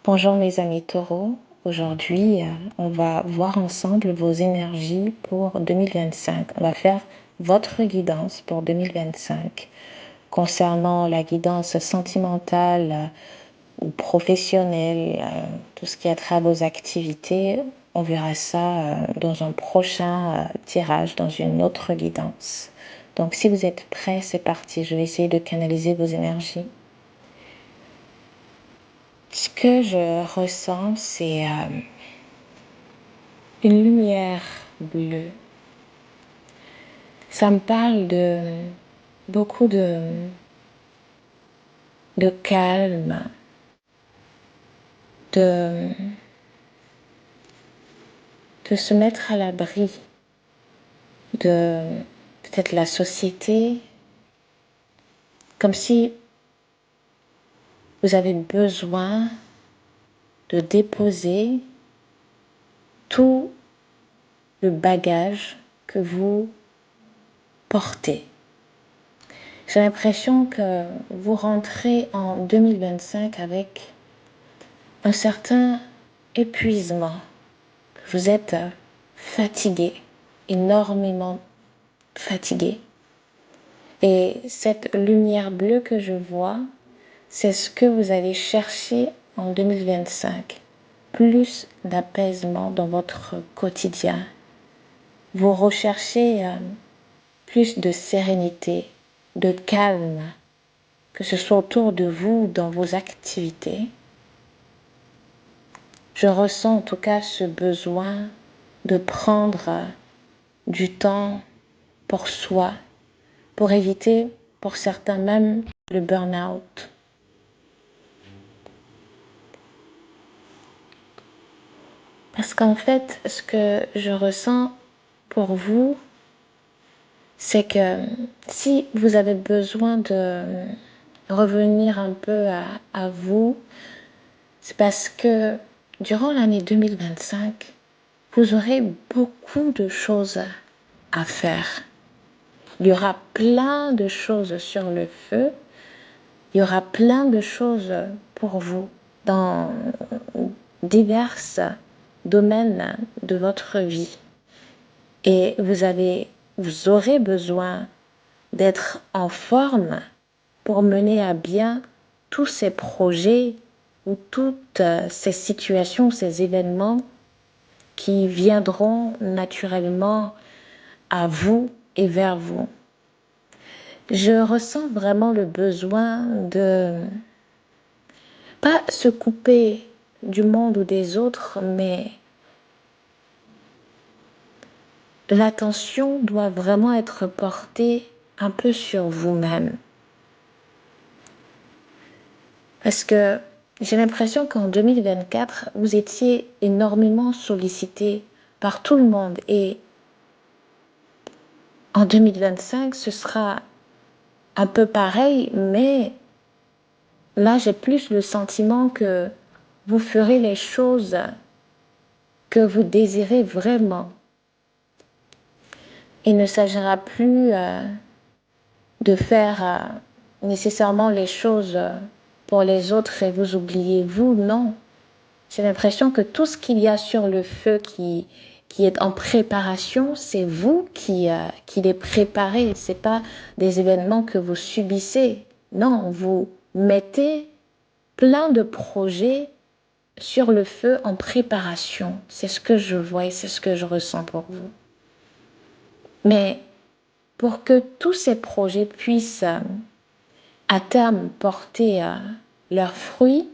Bonjour mes amis taureaux, aujourd'hui on va voir ensemble vos énergies pour 2025. On va faire votre guidance pour 2025. Concernant la guidance sentimentale ou professionnelle, tout ce qui a trait à vos activités, on verra ça dans un prochain tirage, dans une autre guidance. Donc si vous êtes prêts, c'est parti, je vais essayer de canaliser vos énergies. Ce que je ressens, c'est une lumière bleue. Ça me parle de beaucoup de calme, de, de se mettre à l'abri de peut-être la société, comme si vous avez besoin de déposer tout le bagage que vous portez. J'ai l'impression que vous rentrez en 2025 avec un certain épuisement. Vous êtes fatigué, énormément fatigué. Et cette lumière bleue que je vois, c'est ce que vous allez chercher en 2025. Plus d'apaisement dans votre quotidien. Vous recherchez plus de sérénité, de calme, que ce soit autour de vous, dans vos activités. Je ressens en tout cas ce besoin de prendre du temps pour soi, pour éviter, pour certains même, le burn-out. Parce qu'en fait, ce que je ressens pour vous, c'est que si vous avez besoin de revenir un peu à vous, c'est parce que durant l'année 2025, vous aurez beaucoup de choses à faire. Il y aura plein de choses sur le feu. Il y aura plein de choses pour vous dans divers domaines de votre vie. Et vous aurez besoin d'être en forme pour mener à bien tous ces projets ou toutes ces situations, ces événements qui viendront naturellement à vous et vers vous. Je ressens vraiment le besoin de pas se couper du monde ou des autres, mais l'attention doit vraiment être portée un peu sur vous-même. Parce que j'ai l'impression qu'en 2024, vous étiez énormément sollicité par tout le monde. Et en 2025, ce sera un peu pareil, mais là, j'ai plus le sentiment que vous ferez les choses que vous désirez vraiment. Il ne s'agira plus de faire nécessairement les choses pour les autres et vous oubliez vous, non. J'ai l'impression que tout ce qu'il y a sur le feu qui est en préparation, c'est vous qui les préparez. Ce n'est pas des événements que vous subissez. Non, vous mettez plein de projets sur le feu en préparation. C'est ce que je vois et c'est ce que je ressens pour vous. Mais pour que tous ces projets puissent à terme porter leurs fruits,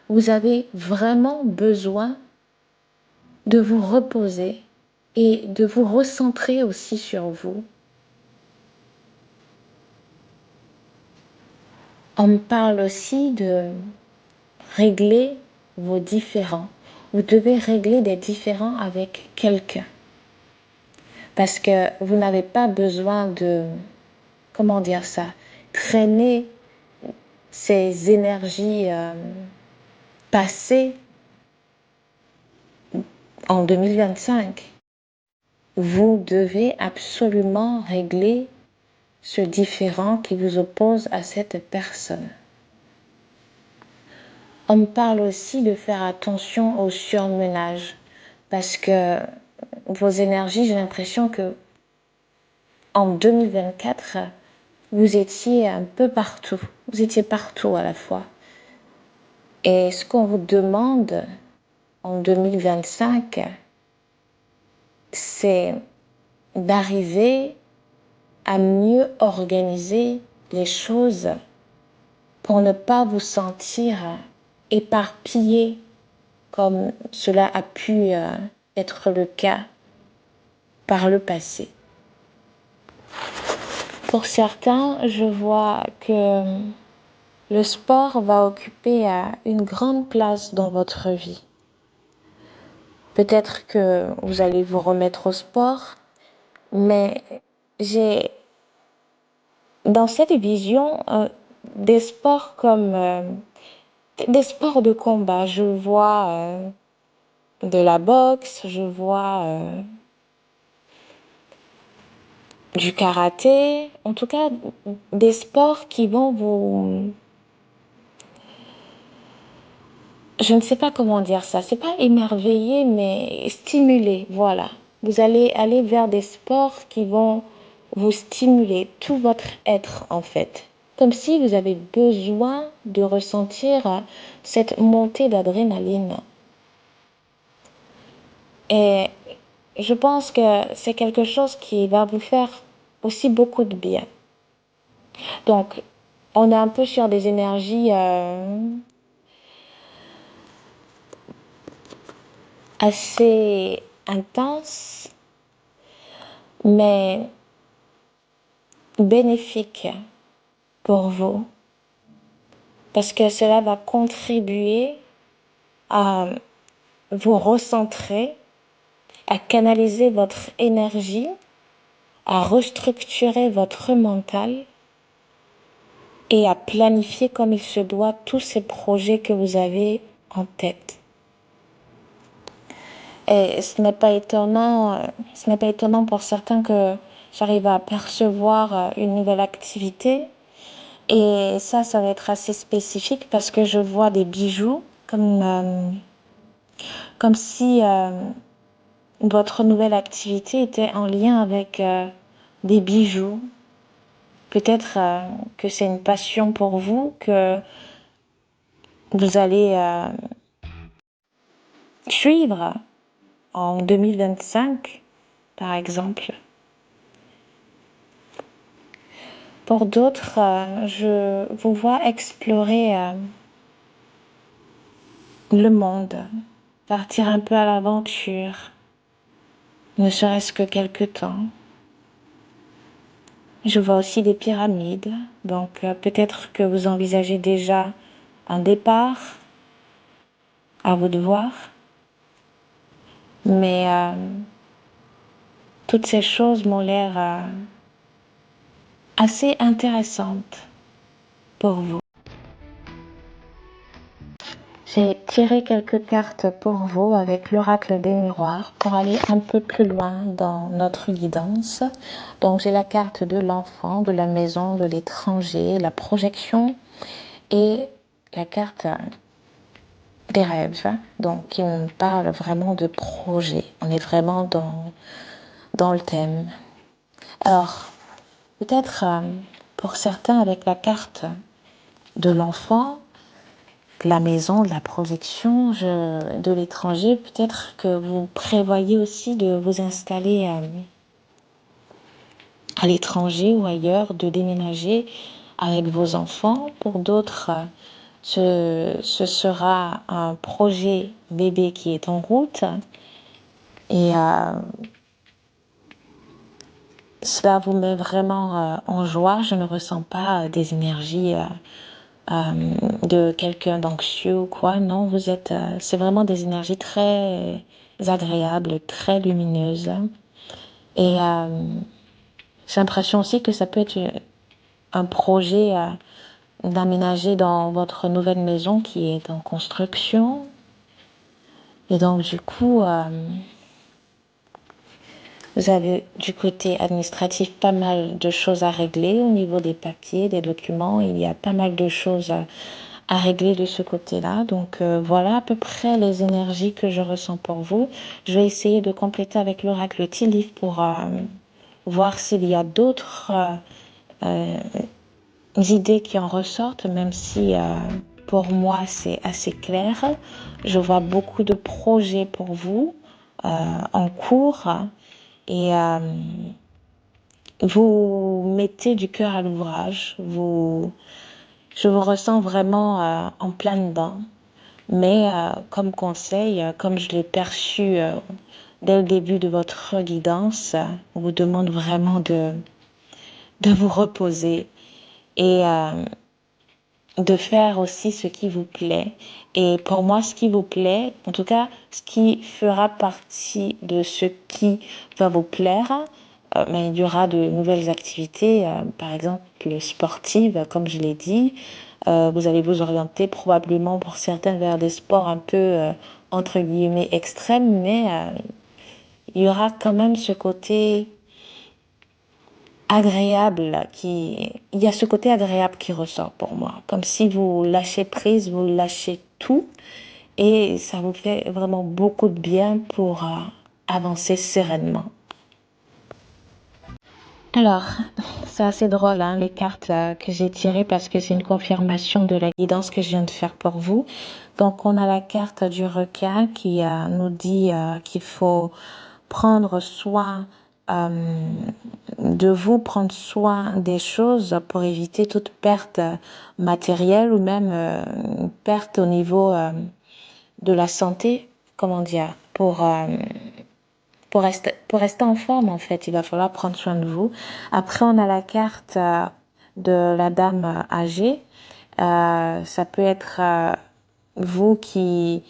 vous avez vraiment besoin de vous reposer et de vous recentrer aussi sur vous. On me parle aussi de régler vos différends. Vous devez régler des différends avec quelqu'un. Parce que vous n'avez pas besoin de, comment dire ça, traîner ces énergies passées en 2025. Vous devez absolument régler ce différend qui vous oppose à cette personne. On me parle aussi de faire attention au surmenage parce que vos énergies, j'ai l'impression que en 2024, vous étiez un peu partout. Vous étiez partout à la fois. Et ce qu'on vous demande en 2025, c'est d'arriver à mieux organiser les choses pour ne pas vous sentir éparpillé comme cela a pu être le cas par le passé. Pour certains, je vois que le sport va occuper une grande place dans votre vie. Peut-être que vous allez vous remettre au sport, mais j'ai dans cette vision des sports comme des sports de combat. Je vois de la boxe, je vois du karaté, en tout cas des sports qui vont vous... Je ne sais pas comment dire ça, c'est pas émerveiller, mais stimuler, voilà. Vous allez aller vers des sports qui vont vous stimuler tout votre être en fait. Comme si vous avez besoin de ressentir cette montée d'adrénaline. Et je pense que c'est quelque chose qui va vous faire aussi beaucoup de bien. Donc, on est un peu sur des énergies assez intenses, mais bénéfiques pour vous, parce que cela va contribuer à vous recentrer, à canaliser votre énergie, à restructurer votre mental et à planifier comme il se doit tous ces projets que vous avez en tête. Et ce n'est pas étonnant pour certains que j'arrive à percevoir une nouvelle activité. Et ça va être assez spécifique parce que je vois des bijoux comme si votre nouvelle activité était en lien avec des bijoux. Peut-être que c'est une passion pour vous, que vous allez suivre en 2025, par exemple. Pour d'autres, je vous vois explorer le monde, partir un peu à l'aventure, ne serait-ce que quelque temps. Je vois aussi des pyramides, donc peut-être que vous envisagez déjà un départ, à vous de voir. Mais toutes ces choses m'ont l'air assez intéressantes pour vous. J'ai tiré quelques cartes pour vous avec l'oracle des miroirs pour aller un peu plus loin dans notre guidance. Donc j'ai la carte de l'enfant, de la maison, de l'étranger, la projection et la carte des rêves. Donc qui me parle vraiment de projet. On est vraiment dans le thème. Alors, peut-être pour certains avec la carte de l'enfant, de la maison, de la projection, de l'étranger, peut-être que vous prévoyez aussi de vous installer à l'étranger ou ailleurs, de déménager avec vos enfants. Pour d'autres, ce sera un projet bébé qui est en route et cela vous met vraiment en joie. Je ne ressens pas des énergies de quelqu'un d'anxieux ou quoi. Non, c'est vraiment des énergies très agréables, très lumineuses. Et j'ai l'impression aussi que ça peut être un projet d'aménager dans votre nouvelle maison qui est en construction. Et donc, du coup, vous avez du côté administratif pas mal de choses à régler au niveau des papiers, des documents. Il y a pas mal de choses à régler de ce côté-là. Donc voilà à peu près les énergies que je ressens pour vous. Je vais essayer de compléter avec l'oracle Tilly pour voir s'il y a d'autres euh, idées qui en ressortent, même si pour moi c'est assez clair. Je vois beaucoup de projets pour vous en cours et vous mettez du cœur à l'ouvrage. Je vous ressens vraiment en plein dedans. Mais comme conseil, comme je l'ai perçu dès le début de votre guidance, on vous demande vraiment de vous reposer et de faire aussi ce qui vous plaît. Et pour moi, ce qui vous plaît, en tout cas, ce qui fera partie de ce qui va vous plaire, mais il y aura de nouvelles activités, par exemple sportives, comme je l'ai dit. Vous allez vous orienter probablement pour certaines vers des sports un peu, entre guillemets, extrêmes, mais il y aura quand même ce côté agréable il y a ce côté agréable qui ressort pour moi. Comme si vous lâchez prise, vous lâchez tout et ça vous fait vraiment beaucoup de bien pour avancer sereinement. Alors, c'est assez drôle, hein, les cartes que j'ai tirées parce que c'est une confirmation de la guidance que je viens de faire pour vous. Donc, on a la carte du requin qui nous dit qu'il faut prendre soin de vous, prendre soin des choses pour éviter toute perte matérielle ou même perte au niveau de la santé, comment dire, pour rester en forme, en fait, il va falloir prendre soin de vous. Après, on a la carte de la dame âgée. Ça peut être vous qui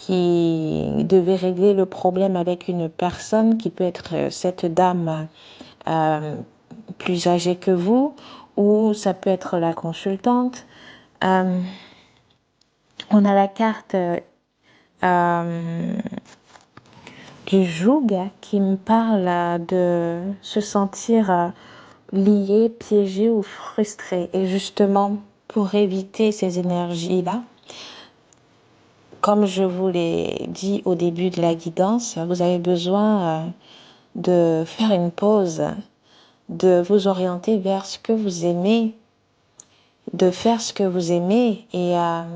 devez régler le problème avec une personne qui peut être cette dame euh, plus âgée que vous, ou ça peut être la consultante. Euh, on a la carte du joug qui me parle de se sentir lié, piégé ou frustré. Et justement, pour éviter ces énergies-là, comme je vous l'ai dit au début de la guidance, vous avez besoin de faire une pause, de vous orienter vers ce que vous aimez, de faire ce que vous aimez et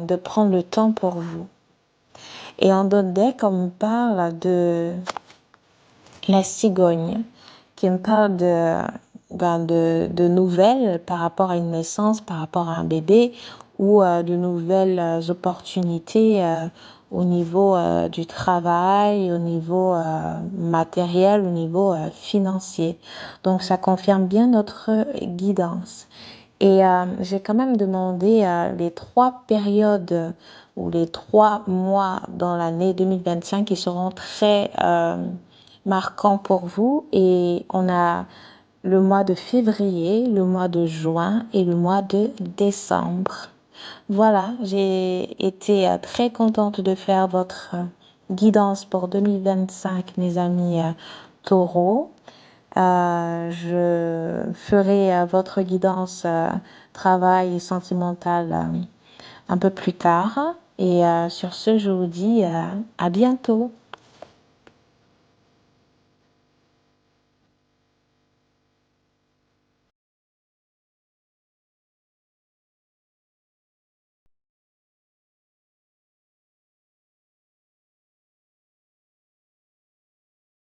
de prendre le temps pour vous. Et en d'autres decks, on me parle de la cigogne, qui me parle de nouvelles par rapport à une naissance, par rapport à un bébé, ou de nouvelles opportunités au niveau du travail, au niveau matériel, au niveau financier. Donc ça confirme bien notre guidance. Et j'ai quand même demandé les 3 périodes ou les 3 mois dans l'année 2025 qui seront très marquants pour vous. Et on a le mois de février, le mois de juin et le mois de décembre. Voilà, j'ai été très contente de faire votre guidance pour 2025, mes amis taureaux. Je ferai votre guidance travail sentimental un peu plus tard. Et sur ce, je vous dis à bientôt.